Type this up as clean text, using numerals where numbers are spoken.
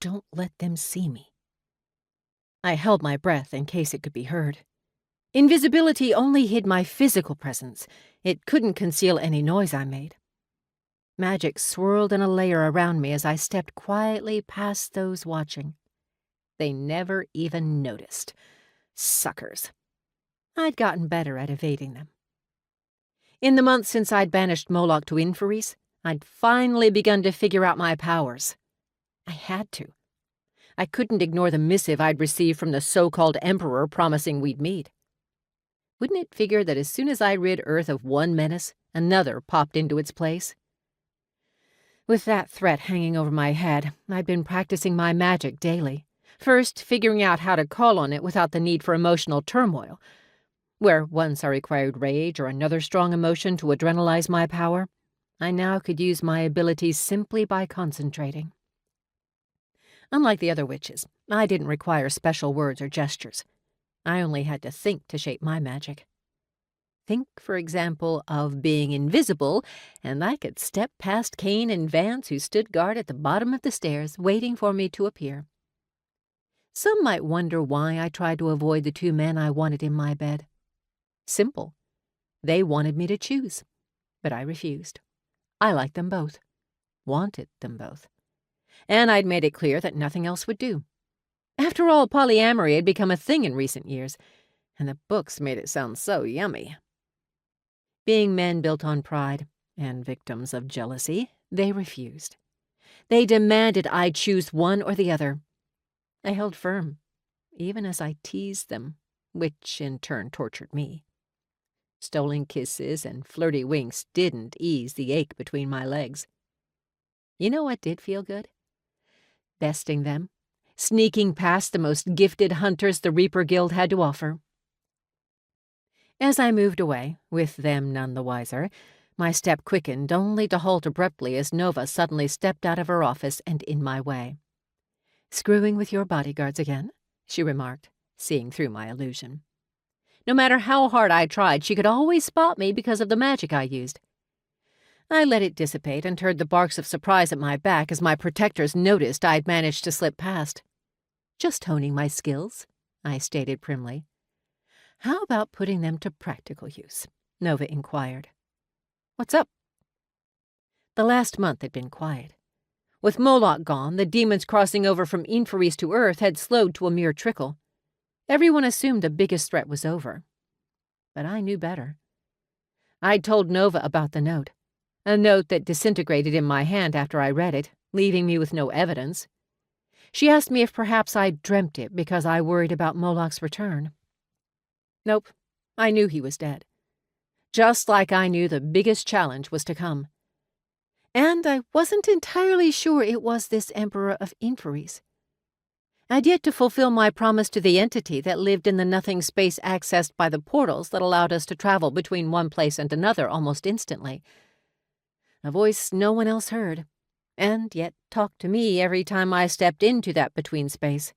don't let them see me." I held my breath in case it could be heard. Invisibility only hid my physical presence. It couldn't conceal any noise I made. Magic swirled in a layer around me as I stepped quietly past those watching. They never even noticed. Suckers. I'd gotten better at evading them. In the months since I'd banished Moloch to Inferis, I'd finally begun to figure out my powers. I had to. I couldn't ignore the missive I'd received from the so-called Emperor promising we'd meet. Wouldn't it figure that as soon as I rid Earth of one menace, another popped into its place? With that threat hanging over my head, I'd been practicing my magic daily, first figuring out how to call on it without the need for emotional turmoil. Where once I required rage or another strong emotion to adrenalize my power, I now could use my abilities simply by concentrating. Unlike the other witches, I didn't require special words or gestures. I only had to think to shape my magic. Think, for example, of being invisible, and I could step past Cain and Vance, who stood guard at the bottom of the stairs, waiting for me to appear. Some might wonder why I tried to avoid the two men I wanted in my bed. Simple. They wanted me to choose, but I refused. I liked them both, wanted them both, and I'd made it clear that nothing else would do. After all, polyamory had become a thing in recent years, and the books made it sound so yummy. Being men built on pride and victims of jealousy, they refused. They demanded I choose one or the other. I held firm, even as I teased them, which in turn tortured me. Stolen kisses and flirty winks didn't ease the ache between my legs. You know what did feel good? Besting them, sneaking past the most gifted hunters the Reaper Guild had to offer. As I moved away, with them none the wiser, my step quickened only to halt abruptly as Nova suddenly stepped out of her office and in my way. "Screwing with your bodyguards again?" she remarked, seeing through my illusion. No matter how hard I tried, she could always spot me because of the magic I used. I let it dissipate and heard the barks of surprise at my back as my protectors noticed I'd managed to slip past. "Just honing my skills," I stated primly. "How about putting them to practical use?" Nova inquired. "What's up?" The last month had been quiet. With Moloch gone, the demons crossing over from Inferis to Earth had slowed to a mere trickle. Everyone assumed the biggest threat was over. But I knew better. I'd told Nova about the note, a note that disintegrated in my hand after I read it, leaving me with no evidence. She asked me if perhaps I'd dreamt it because I worried about Moloch's return. Nope, I knew he was dead. Just like I knew the biggest challenge was to come. And I wasn't entirely sure it was this Emperor of Inferis. I'd yet to fulfill my promise to the entity that lived in the nothing space accessed by the portals that allowed us to travel between one place and another almost instantly. A voice no one else heard, and yet talked to me every time I stepped into that between space.